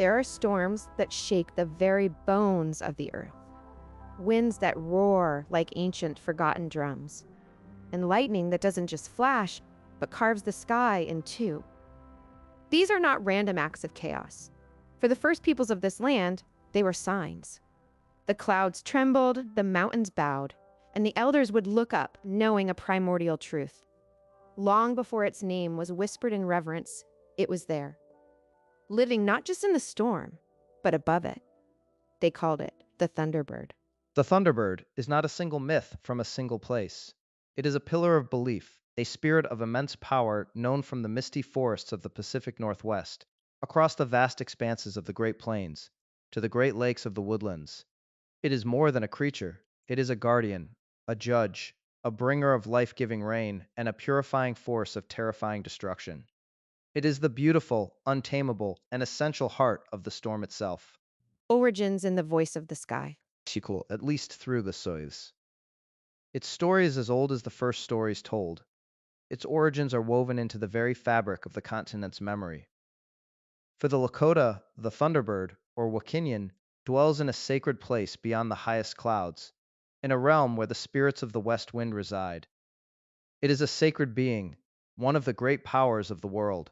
There are storms that shake the very bones of the earth, winds that roar like ancient forgotten drums, and lightning that doesn't just flash, but carves the sky in two. These are not random acts of chaos. For the first peoples of this land, they were signs. The clouds trembled, the mountains bowed, and the elders would look up, knowing a primordial truth. Long before its name was whispered in reverence, it was there, living not just in the storm, but above it. They called it the Thunderbird. The Thunderbird is not a single myth from a single place. It is a pillar of belief, a spirit of immense power known from the misty forests of the Pacific Northwest, across the vast expanses of the Great Plains, to the Great Lakes of the woodlands. It is more than a creature, it is a guardian, a judge, a bringer of life-giving rain, and a purifying force of terrifying destruction. It is the beautiful, untamable, and essential heart of the storm itself. Origins in the voice of the sky. Sequel, at least through the soils. Its story is as old as the first stories told. Its origins are woven into the very fabric of the continent's memory. For the Lakota, the Thunderbird, or Wakinian, dwells in a sacred place beyond the highest clouds, in a realm where the spirits of the west wind reside. It is a sacred being, one of the great powers of the world.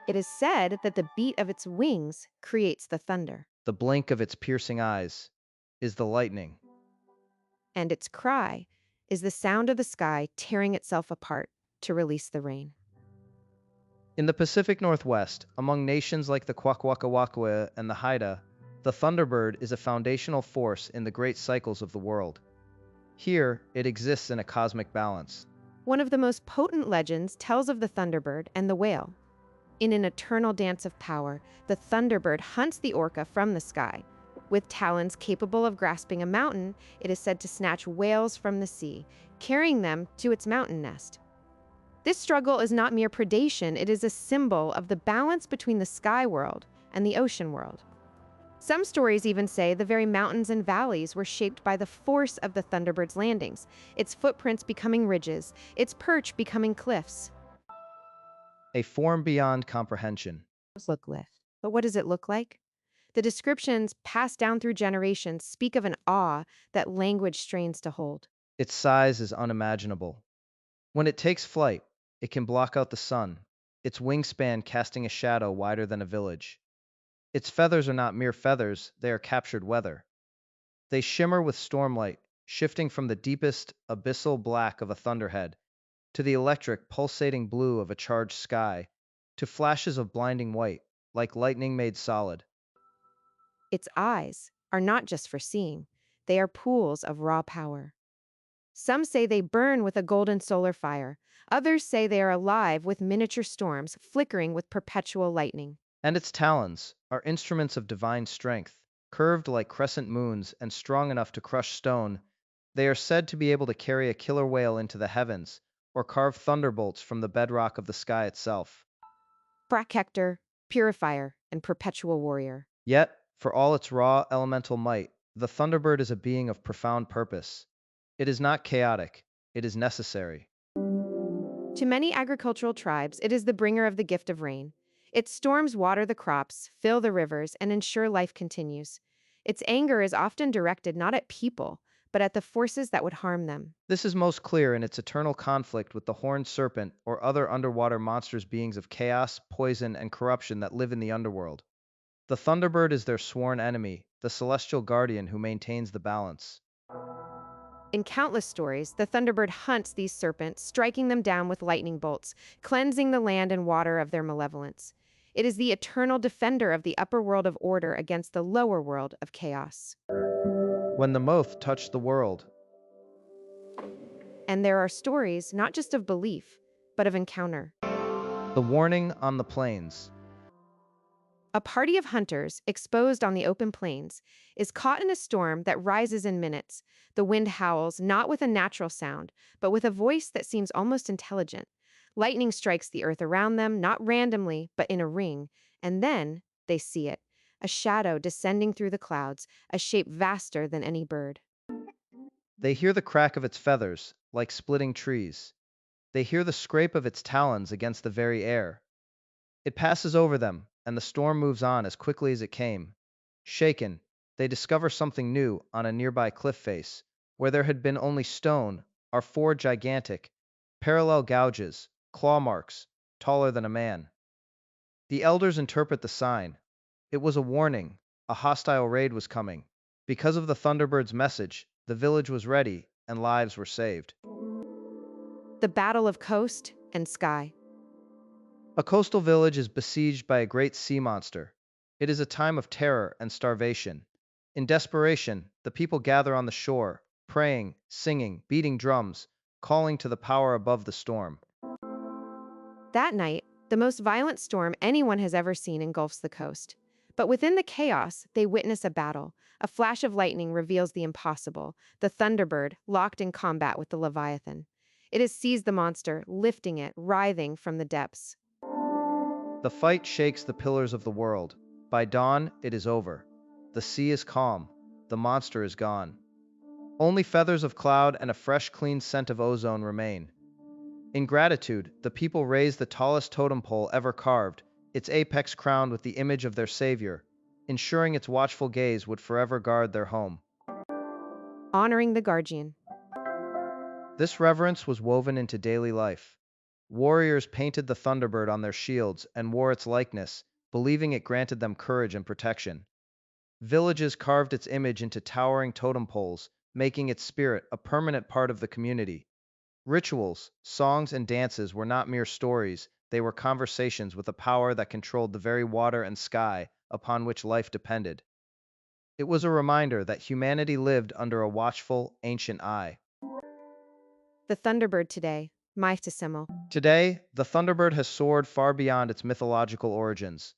It is said that the beat of its wings creates the thunder, The blink of its piercing eyes is the lightning. and its cry is the sound of the sky tearing itself apart to release the rain. In the Pacific Northwest, among nations like the Kwakwaka'wakwa and the Haida, the Thunderbird is a foundational force in the great cycles of the world. Here, it exists in a cosmic balance. One of the most potent legends tells of the Thunderbird and the whale. In an eternal dance of power, the Thunderbird hunts the orca from the sky. With talons capable of grasping a mountain, it is said to snatch whales from the sea, carrying them to its mountain nest. This struggle is not mere predation, it is a symbol of the balance between the sky world and the ocean world. Some stories even say the very mountains and valleys were shaped by the force of the Thunderbird's landings, its footprints becoming ridges, its perch becoming cliffs. A form beyond comprehension. But what does it look like? The descriptions passed down through generations speak of an awe that language strains to hold. Its size is unimaginable. When it takes flight, it can block out the sun, its wingspan casting a shadow wider than a village. Its feathers are not mere feathers, they are captured weather. They shimmer with stormlight, shifting from the deepest, abyssal black of a thunderhead to the electric, pulsating blue of a charged sky, to flashes of blinding white, like lightning made solid. Its eyes are not just for seeing, they are pools of raw power. Some say they burn with a golden solar fire. Others say they are alive with miniature storms flickering with perpetual lightning. And its talons are instruments of divine strength, curved like crescent moons and strong enough to crush stone. They are said to be able to carry a killer whale into the heavens, or carve thunderbolts from the bedrock of the sky itself. Protector, purifier, and perpetual warrior. Yet, for all its raw elemental might, the Thunderbird is a being of profound purpose. It is not chaotic, it is necessary. To many agricultural tribes, it is the bringer of the gift of rain. Its storms water the crops, fill the rivers, and ensure life continues. Its anger is often directed not at people, but at the forces that would harm them. This is most clear in its eternal conflict with the horned serpent or other underwater monsters, beings of chaos, poison, and corruption that live in the underworld. The Thunderbird is their sworn enemy, the celestial guardian who maintains the balance. In countless stories, the Thunderbird hunts these serpents, striking them down with lightning bolts, cleansing the land and water of their malevolence. It is the eternal defender of the upper world of order against the lower world of chaos. When the moth touched the world, And there are stories not just of belief, but of encounter. the warning on the plains. A party of hunters, exposed on the open plains, is caught in a storm that rises in minutes. The wind howls, not with a natural sound, but with a voice that seems almost intelligent. Lightning strikes the earth around them, not randomly, but in a ring, and then they see it. A shadow descending through the clouds, a shape vaster than any bird. They hear the crack of its feathers, like splitting trees. They hear the scrape of its talons against the very air. It passes over them, and the storm moves on as quickly as it came. Shaken, they discover something new on a nearby cliff face. Where there had been only stone are four gigantic, parallel gouges, claw marks, taller than a man. The elders interpret the sign. It was a warning. A hostile raid was coming. Because of the Thunderbird's message, the village was ready and lives were saved. The battle of coast and sky. A coastal village is besieged by a great sea monster. It is a time of terror and starvation. In desperation, the people gather on the shore, praying, singing, beating drums, calling to the power above the storm. That night, the most violent storm anyone has ever seen engulfs the coast. But within the chaos, they witness a battle. A flash of lightning reveals the impossible, the Thunderbird, locked in combat with the Leviathan. It has seized the monster, lifting it, writhing from the depths. The fight shakes the pillars of the world. By dawn, it is over. The sea is calm. The monster is gone. Only feathers of cloud and a fresh, clean scent of ozone remain. In gratitude, the people raise the tallest totem pole ever carved, its apex crowned with the image of their savior, ensuring its watchful gaze would forever guard their home. Honoring the guardian. This reverence was woven into daily life. Warriors painted the Thunderbird on their shields and wore its likeness, believing it granted them courage and protection. Villages carved its image into towering totem poles, making its spirit a permanent part of the community. Rituals, songs, and dances were not mere stories, they were conversations with a power that controlled the very water and sky upon which life depended. It was a reminder that humanity lived under a watchful, ancient eye. The Thunderbird today, Mythology. Today, the Thunderbird has soared far beyond its mythological origins.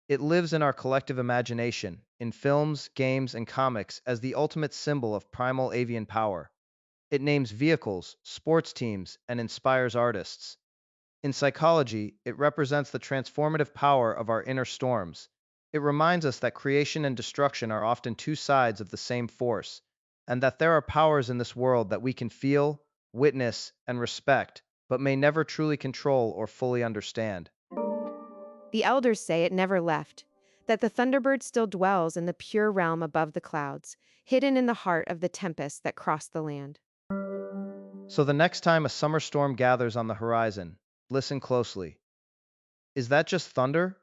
It lives in our collective imagination, in films, games, and comics as the ultimate symbol of primal avian power. It names vehicles, sports teams, and inspires artists. In psychology, it represents the transformative power of our inner storms. It reminds us that creation and destruction are often two sides of the same force, and that there are powers in this world that we can feel, witness, and respect, but may never truly control or fully understand. The elders say it never left, that the Thunderbird still dwells in the pure realm above the clouds, hidden in the heart of the tempests that cross the land. So the next time a summer storm gathers on the horizon, listen closely. Is that just thunder?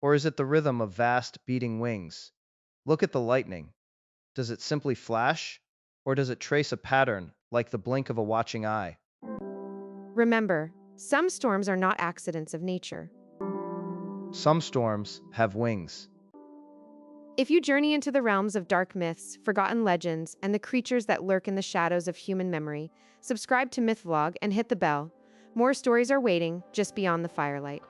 Or is it the rhythm of vast, beating wings? Look at the lightning. Does it simply flash? Or does it trace a pattern, like the blink of a watching eye? Remember, some storms are not accidents of nature. Some storms have wings. If you journey into the realms of dark myths, forgotten legends, and the creatures that lurk in the shadows of human memory, subscribe to Mythlog and hit the bell. More stories are waiting just beyond the firelight.